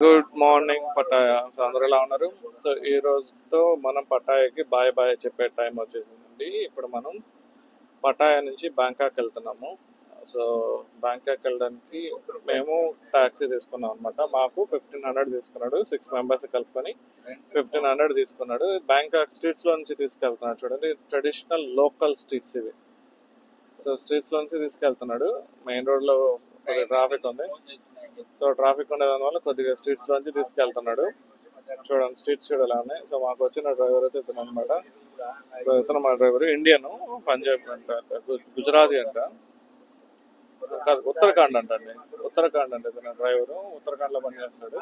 Good morning Pattaya. So అందరూ ఎలా ఉన్నారు? సో ఈ రోజుతో మనం పటాయాకి బాయ్ బాయ్ చెప్పే టైం వచ్చేసిందండి. ఇప్పుడు మనం పటాయా నుంచి బ్యాంకాక్ వెళ్తున్నాము. సో బ్యాంకాక్ వెళ్ళడానికి మేము టాక్సీ తీసుకున్నాం అనమాట. మాకు 1500 తీసుకున్నాడు, 6 మెంబర్స్ కలుపుకొని 1500 తీసుకున్నాడు. బ్యాంకాక్ స్ట్రీట్స్ లో నుంచి తీసుకెళ్తున్నాడు. చూడండి, ట్రెడిషనల్ లోకల్ స్ట్రీట్స్ ఇవి. సో స్ట్రీట్స్ లో నుంచి తీసుకెళ్తున్నాడు. మెయిన్ రోడ్ లో ట్రాఫిక్ ఉంది. సో ట్రాఫిక్ ఉండే దానివల్ల కొద్దిగా స్ట్రీట్స్ లోంచి తీసుకెళ్తున్నాడు. చూడండి స్ట్రీట్స్ కూడా ఎలా ఉన్నాయి. సో మాకు వచ్చిన డ్రైవర్ అయితే ఇతను అనమాట. సో ఇతను మా డ్రైవర్ ఇండియన్, పంజాబ్ అంట, గుజరాతీ అంట, కాదు ఉత్తరాఖండ్ అంటండి. ఉత్తరాఖండ్ అంటే ఇతను డ్రైవర్ ఉత్తరాఖండ్ లో పనిచేస్తాడు.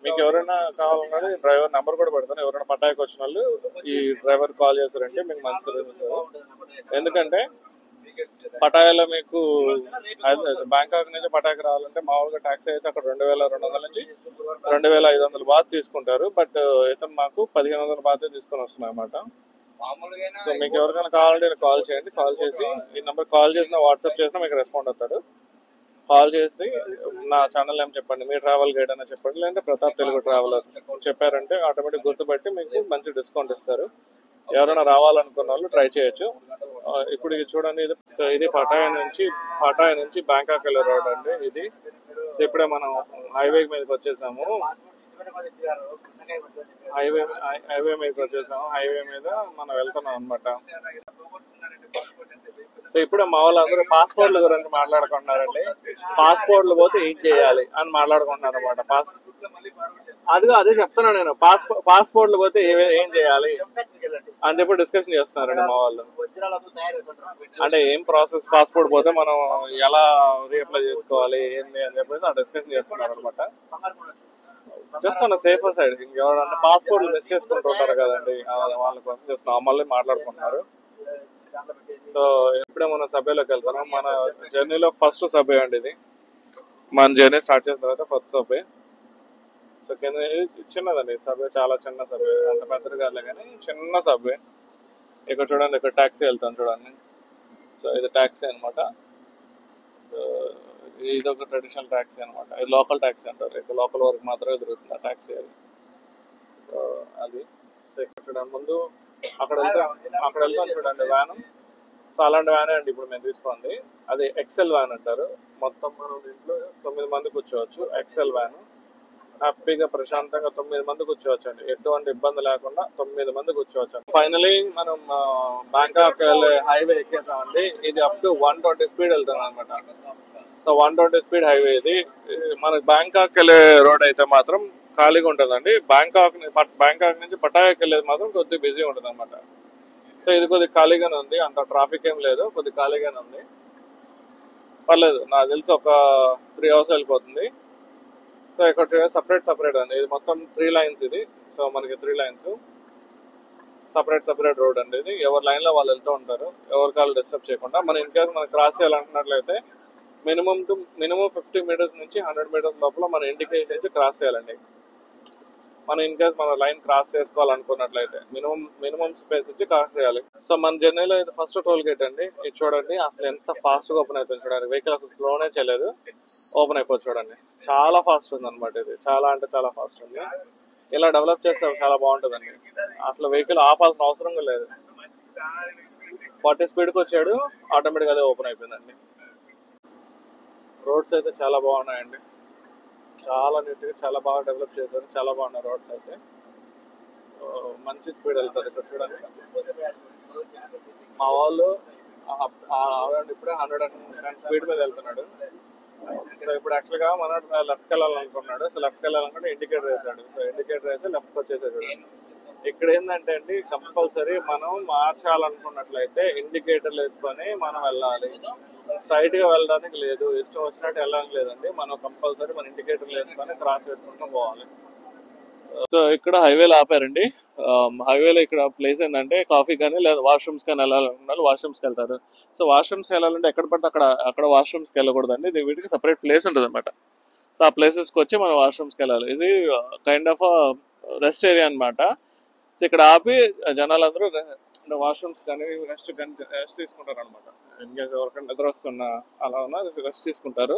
మీకు ఎవరైనా కావాలన్నది డ్రైవర్ నెంబర్ కూడా పెడతాను. ఎవరైనా పటాయాకి వచ్చిన వాళ్ళు ఈ డ్రైవర్ కాల్ చేశారంటే మీకు మంచి సర్వీస్. ఎందుకంటే పటాయాలో మీకు బ్యాంకాక్ నుంచి పటాయాకి రావాలంటే మామూలుగా ట్యాక్సీ అయితే అక్కడ 2200 నుంచి 2500 బాత్ తీసుకుంటారు. బట్ ఇతను మాకు 1500 బాత్ తీసుకొని వస్తున్నాయి అన్నమాట. సో మీకు ఎవరికైనా కావాలంటే కాల్ చేయండి. కాల్ చేసి ఈ నెంబర్ కాల్ చేసినా వాట్సాప్ చేసినా మీకు రెస్పాండ్ అవుతాడు. కాల్ చేసి నా ఛానల్ ఏం చెప్పండి, మీ ట్రావెల్ గైడ్ అని చెప్పండి, లేదంటే ప్రతాప్ తెలుగు ట్రావెలర్ చెప్పారంటే ఆటోమేటిక్ గుర్తుపెట్టి మీకు మంచి డిస్కౌంట్ ఇస్తారు. ఎవరైనా రావాలనుకున్న వాళ్ళు ట్రై చేయొచ్చు. ఇప్పుడు ఇది చూడండి, ఇది పటాయా నుంచి బ్యాంకాక్ వెళ్ళే రోడ్ అండి ఇది. సో ఇప్పుడే మనం హైవే మీదకి వచ్చేసాము. హైవే మీదకి వచ్చేసాము. హైవే మీద మనం వెళ్తున్నాం అనమాట. సో ఇప్పుడు మా వాళ్ళందరూ పాస్పోర్ట్ల గురించి మాట్లాడుకుంటున్నారండి. పాస్పోర్ట్లు పోతే ఏం చేయాలి అని మాట్లాడుకుంటున్నారు అనమాట. అదే చెప్తున్నా నేను. పాస్పోర్ట్లు పోతే ఏం చేయాలి అని చెప్పి డిస్కషన్ చేస్తున్నారండి మా వాళ్ళు. అంటే ఏం ప్రాసెస్, పాస్పోర్ట్ పోతే మనం ఎలా రీఅప్లై చేసుకోవాలి ఏంటి అని చెప్పేసి ఆ డిస్కషన్ చేస్తున్నారు అనమాట. జస్ట్ అన్న సేఫర్ సైడ్. ఇంకెవరంటే పాస్పోర్ట్లు మిస్ చేసుకుంటుంటారు కదండి, వాళ్ళ కోసం జస్ట్ నార్మల్లీ మాట్లాడుకుంటున్నారు. సో ఇప్పుడే మనం సభ్యలోకి వెళ్తున్నాం. మన జర్నీలో ఫస్ట్ సభ్య అండి ఇది. మన జర్నీ స్టార్ట్ చేసిన తర్వాత ఫస్ట్ సభ్య. సో కింద చిన్నదండి సభ్య, చాలా చిన్న సభ్య, అంత పెద్దది కాలే కానీ చిన్న సభ్య. ఇక్కడ చూడండి, ఇక్కడ ట్యాక్సీ వెళ్తాం చూడండి. సో ఇది ట్యాక్సీ అనమాట. ఇది ఒక ట్రెడిషనల్ ట్యాక్సీ అనమాట. ఇది లోకల్ ట్యాక్సీ అంటారు. ఇక్కడ లోకల్ వరకు మాత్రమే దొరుకుతుంది ఆ ట్యాక్సీ అది. సో అది. సో ఇక్కడ చూడండి ముందు అక్కడ వెళ్తాం చూడండి వ్యాన్. సో అలాంటి వ్యానే అండి ఇప్పుడు మేము తీసుకుంది. అది ఎక్సెల్ వ్యాన్ అంటారు. మొత్తం మనం దీంట్లో 9 మంది కూర్చోవచ్చు. Excel van. హ్యాపీగా ప్రశాంతంగా 9 మంది కూర్చోవచ్చు అండి. ఎటువంటి ఇబ్బంది లేకుండా 9 మంది కూర్చోవచ్చు అండి. ఫైనలీ మనం బ్యాంకాక్ వెళ్ళే హైవే ఎక్కేసామండి. ఇది అప్ టు 120 స్పీడ్ వెళ్తాం అనమాట. సో 120 స్పీడ్ హైవే ఇది. మనకి బ్యాంకాక్ వెళ్ళే రోడ్ అయితే మాత్రం ఖాళీగా ఉంటుందండి. బ్యాంకాక్ నుంచి పటాయాకి వెళ్ళేది మాత్రం కొద్దిగా బిజీ ఉంటుంది అనమాట. సో ఇది కొద్దిగా ఖాళీగానే ఉంది, అంత ట్రాఫిక్ ఏం లేదు, కొద్దిగా ఖాళీగానే ఉంది, పర్లేదు. నాకు తెలిసి ఒక 3 hours వెళ్ళిపోతుంది. సో ఇక్కడ సపరేట్ అండి. ఇది మొత్తం 3 lines ఇది. సో మనకి 3 lines సపరేట్ రోడ్ అండి ఇది. ఎవరి లైన్ లో వాళ్ళు వెళ్తూ ఉంటారు, ఎవరి కాళ్ళు డిస్టర్బ్ చేయకుండా. మనం ఇన్ కేసు మనం క్రాస్ చేయాలనుకున్నట్లయితే మినిమం 50 meters నుంచి 100 meters లోపల మన ఇండికేషన్ క్రాస్ చేయాలండి. మనం ఇన్ కేస్ మన లైన్ క్రాస్ చేసుకోవాలనుకున్నట్లయితే మినిమం స్పేస్ ఇచ్చి క్రాస్ చేయాలి. సో మన జర్నీలో ఇది ఫస్ట్ టోల్ గేట్ అండి. ఇది చూడండి అసలు ఎంత ఫాస్ట్ గా ఓపెన్ అవుతుంది చూడండి. వెహికల్ అసలు స్లోనే చేయలేదు, ఓపెన్ అయిపోతుంది చూడండి. చాలా ఫాస్ట్ ఉంది అనమాట ఇది. చాలా అంటే చాలా ఫాస్ట్ ఉంది. ఇలా డెవలప్ చేస్తే చాలా బాగుంటుందండి. అసలు వెహికల్ ఆపాల్సిన అవసరం లేదు. 40 స్పీడ్కి వచ్చాడు, ఆటోమేటిక్ అదే ఓపెన్ అయిపోయిందండి. రోడ్స్ అయితే చాలా బాగున్నాయండి. చాలా నీట్గా చాలా బాగా డెవలప్ చేశారు. చాలా బాగున్నాయి రోడ్స్ అయితే. మంచి స్పీడ్ వెళ్తారు. ఇక్కడ చూడండి మా వాళ్ళు ఇప్పుడే 110 స్పీడ్ మీద వెళ్తున్నాడు. సో ఇప్పుడు యాక్చువల్గా మన లెఫ్ట్కి వెళ్ళాలనుకున్నాడు. సో లెఫ్ట్కి వెళ్ళాలనుకుంటే ఇండికేటర్ వేసాడు. సో ఇండికేటర్ వేసి లెఫ్ట్కి వచ్చేసాడు. ఇక్కడ ఏంటంటే అండి, కంపల్సరీ మనం మార్చాలనుకున్నట్లయితే ఇండికేటర్లు వేసుకొని మనం వెళ్ళాలి. స్ట్రైట్ గా వెళ్ళడానికి లేదు, ఇష్టం వచ్చినట్టు వెళ్ళడానికి లేదండి. మనం కంపల్సరీ మన ఇండికేటర్లు వేసుకొని క్రాస్ వేసుకుంటూ పోవాలి. సో ఇక్కడ హైవేలో ఆపారండి. హైవేలో ఇక్కడ ప్లేస్ ఏంటంటే కాఫీ కానీ లేదా వాష్రూమ్స్ కానీ వెళ్ళాలనుకున్నారు, వాష్రూమ్స్కి వెళ్తారు. సో వాష్రూమ్స్కి వెళ్ళాలంటే ఎక్కడ పడితే అక్కడ వాష్రూమ్స్కి వెళ్ళకూడదండి. ఇది వీటికి సపరేట్ ప్లేస్ ఉంటుంది అనమాట. సో ఆ ప్లేసెస్కి వచ్చి మనం వాష్రూమ్స్కి వెళ్ళాలి. ఇది కైండ్ ఆఫ్ రెస్ట్ ఏరియా అనమాట. సో ఇక్కడ ఆపి జనాలందరూ వాష్రూమ్స్ కానీ రెస్ట్ తీసుకుంటారు అనమాట. ఇన్కేస్ ఎవరికైనా నిద్ర వస్తున్నా అలా ఉన్నా రెస్ట్ తీసుకుంటారు.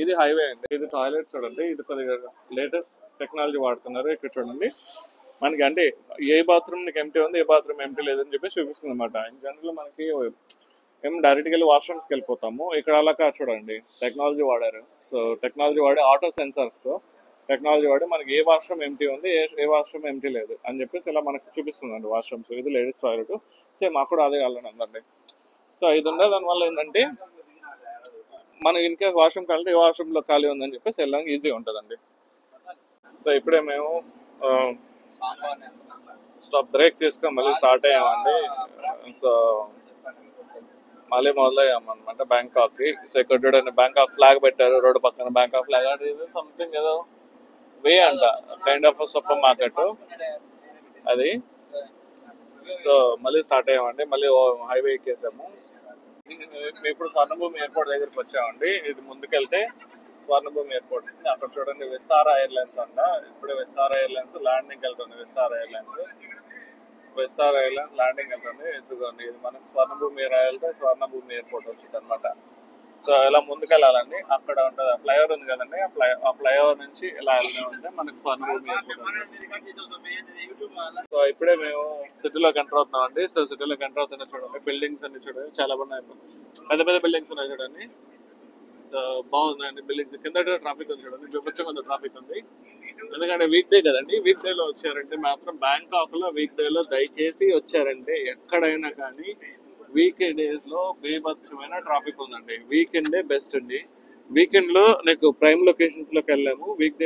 ఇది హైవే అండి. ఇది టాయిలెట్ చూడండి. ఇది కొద్దిగా లేటెస్ట్ టెక్నాలజీ వాడుతున్నారు. ఇక్కడ చూడండి మనకి అంటే ఏ బాత్రూమ్ నీకు ఎంటీ ఉంది, ఏ బాత్రూమ్ ఎంటీ లేదని చెప్పి చూపిస్తుంది అనమాట. ఇన్ జనరల్ మనకి మేము డైరెక్ట్గా వెళ్ళి వాష్రూమ్స్కి వెళ్ళిపోతాము. ఇక్కడ అలా కాదు చూడండి, టెక్నాలజీ వాడారు. సో టెక్నాలజీ వాడి ఆటో సెన్సార్స్ టెక్నాలజీ వాడి మనకి ఏ వాష్రూమ్ ఎంటీ ఉంది, ఏ వాష్రూమ్ ఎంటీ లేదు అని చెప్పేసి ఇలా మనకు చూపిస్తుందండి వాష్రూమ్స్. ఇది లేడీస్ టాయిలెట్. సేమ్ మాకు కూడా అదే కావాలని ఉందండి. సో ఇది ఉండే దానివల్ల ఏంటంటే మనం ఇన్ కేస్ వాష్రూమ్ కావాలంటే ఏ వాష్రూమ్లో ఖాళీ ఉందని చెప్పేసి వెళ్ళడానికి ఈజీగా ఉంటుందండి. సో ఇప్పుడే మేము స్టాప్ బ్రేక్ తీసుకొని మళ్ళీ స్టార్ట్ అయ్యామండి. సో మళ్ళీ మొదలయ్యాము అనమాట బ్యాంకాక్కి. సో ఇక్కడ చూడండి బ్యాంకాక్ ఫ్లాగ్ పెట్టారు రోడ్డు పక్కన. బ్యాంకాక్ ఫ్లాగ్ అంటే ఇది సంథింగ్ ఏదో వే అంట, కైండ్ ఆఫ్ సూపర్ మార్కెట్ అది. సో మళ్ళీ స్టార్ట్ అయ్యామండి, మళ్ళీ హైవే ఎక్కేసాము. ఇప్పుడు స్వర్ణభూమి ఎయిర్పోర్ట్ దగ్గరికి వచ్చామండి. ఇది ముందుకెళ్తే స్వర్ణభూమి ఎయిర్పోర్ట్ వస్తుంది. అక్కడ చూడండి విస్తారా ఎయిర్లైన్స్ అంట. ఇప్పుడే విస్తారా ఎయిర్లైన్స్ ల్యాండింగ్ వెళ్తుంది. విస్తారా ఎయిర్లైన్స్ ల్యాండింగ్ వెళ్తుంది. ఎదుగుంది ఇది మనకు స్వర్ణభూమి వెళ్తే స్వర్ణభూమి ఎయిర్పోర్ట్ వచ్చింది అనమాట. సో ఇలా ముందుకెళ్ళాలండి. అక్కడ ఉంటుంది ఫ్లైఓవర్ ఉంది కదండి, ఆ ఫ్లైఓవర్ నుంచి ఇలా వెళ్తూ ఉంటే మనకు స్వర్ణభూమి ఎయిర్పోర్ట్ ఉంటుంది. సో ఇప్పుడే మేము సిటీలోకి ఎంటర్ అవుతున్నామండి. సో సిటీలోకి ఎంటర్ అవుతున్నా చూడండి బిల్డింగ్స్ అన్ని చూడండి చాలా బాగున్నాయి. పెద్ద పెద్ద బిల్డింగ్స్ ఉన్నాయి చూడండి. సో బాగుందండి బిల్డింగ్స్. కింద ట్రాఫిక్ ఉంది చూడండి, చూపించే కొంత ట్రాఫిక్ ఉంది. ఎందుకంటే వీక్ డే కదండి. వీక్ డే లో వచ్చారంటే మాత్రం బ్యాంకాక్ లో వీక్ డే లో దయచేసి వచ్చారంటే ఎక్కడైనా కానీ వీకెండ్ డేస్ లో బీభత్సమైన ట్రాఫిక్ ఉందండి. వీకెండ్ డే బెస్ట్ అండి. వీకెండ్ లో నీకు ప్రైమ్ లొకేషన్స్ లోకి వెళ్ళాము, వీక్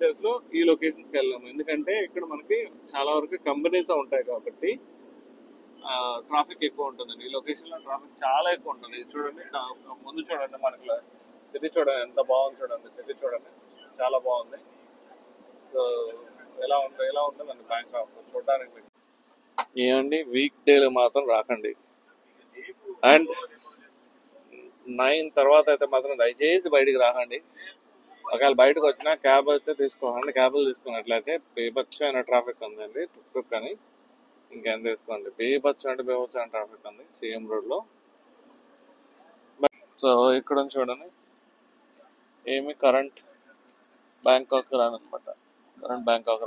డేస్ లో ఈ లొకేషన్స్ కి వెళ్ళాము. ఎందుకంటే ఇక్కడ మనకి చాలా వరకు కంపెనీస్ ఉంటాయి కాబట్టి ట్రాఫిక్ ఎక్కువ ఉంటుందండి. ఈ లొకేషన్ లో ట్రాఫిక్ చాలా ఎక్కువ ఉంటుంది. చూడండి ముందు చూడండి, మనకి సిటీ చూడండి ఎంత బాగుంది చూడండి. సిటీ చూడండి చాలా బాగుంది. సో ఎలా ఉంటుందండి బ్యాంకాక్ చూడడానికి. ఏమండి వీక్ డేలో మాత్రం రాకండి. అండ్ 9 తర్వాత అయితే మాత్రం దయచేసి బయటికి రాకండి. ఒకవేళ బయటకు వచ్చినా క్యాబ్ అయితే తీసుకోకండి. క్యాబ్లు తీసుకున్నట్లయితే బీభత్సమైన ట్రాఫిక్ ఉందండి. టుక్ అని ఇంకేం తీసుకోండి. బీభత్సమైన ట్రాఫిక్ ఉంది సీఎం రోడ్లో. సో ఇక్కడ చూడండి ఏమి కరెంట్ బ్యాంకాక్ రానమాట. కరెంట్ బ్యాంకాక్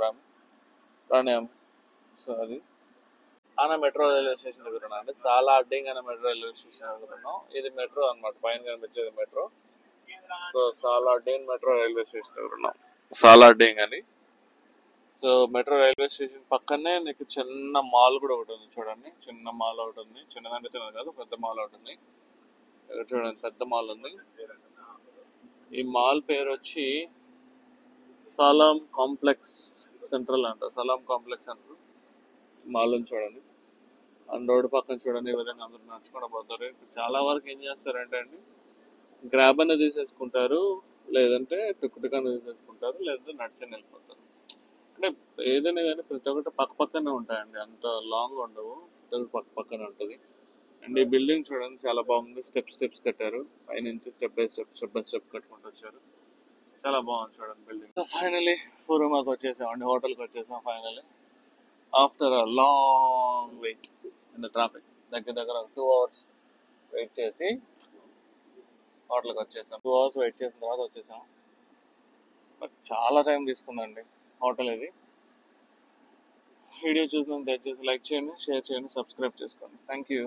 రానేము. సో అది ఆనా మెట్రో రైల్వే స్టేషన్ దగ్గర ఉన్నా అండి. సాలార్డింగ్ అనే మెట్రో రైల్వే స్టేషన్ దగ్గర ఉన్నాం. ఇది మెట్రో అనమాట, పైన కనిపించేది metro. So Sala Daeng metro railway station దగ్గర ఉన్నాం, సాలార్డింగ్ అని. సో మెట్రో రైల్వే స్టేషన్ పక్కనే నీకు చిన్న మాల్ కూడా ఒకటి ఉంది చూడండి. చిన్న మాల్ ఒకటి ఉంది, చిన్నదంటే చిన్నది కాదు, పెద్ద మాల్ ఒకటి ఉంది. ఇక్కడ చూడండి పెద్ద మాల్ ఉంది. ఈ మాల్ పేరు వచ్చి సలాం కాంప్లెక్స్ సెంట్రల్ అంట. సలాం కాంప్లెక్స్ సెంట్రల్ మాల్ చూడండి. అండ్ రోడ్డు పక్కన చూడండి ఈ విధంగా అందరూ నడుచుకుంటూ పోతారు. చాలా వరకు ఏం చేస్తారంటే అండి గ్రాబ్ అన్న తీసేసుకుంటారు, లేదంటే టుక్ అన్న తీసేసుకుంటారు, లేదంటే నడిచని వెళ్ళిపోతారు. అంటే ఏదైనా కానీ ప్రతి ఒక్కటి పక్క పక్కనే ఉంటాయండి, అంత లాంగ్ ఉండవు, ప్రతి ఒక్కటి పక్కనే ఉంటుంది. అండ్ ఈ బిల్డింగ్ చూడండి చాలా బాగుంది. స్టెప్స్ కట్టారు పైనుంచి, స్టెప్ బై స్టెప్ కట్టుకుంటూ వచ్చారు. చాలా బాగుంది చూడండి బిల్డింగ్. సో ఫైనలీ ఫురుమాకి వచ్చేసామండి, హోటల్కి వచ్చేసాం finally after a long wait in the traffic. దగ్గర 2 hours వెయిట్ చేసి హోటల్కి వచ్చేసాం. 2 hours వెయిట్ చేసిన తర్వాత వచ్చేసాం. బట్ చాలా టైం తీసుకుందండి హోటల్ ఇది. వీడియో చూసినందుకు దయచేసి లైక్ చేయండి, షేర్ చేయండి, సబ్స్క్రైబ్ చేసుకోండి. Thank you.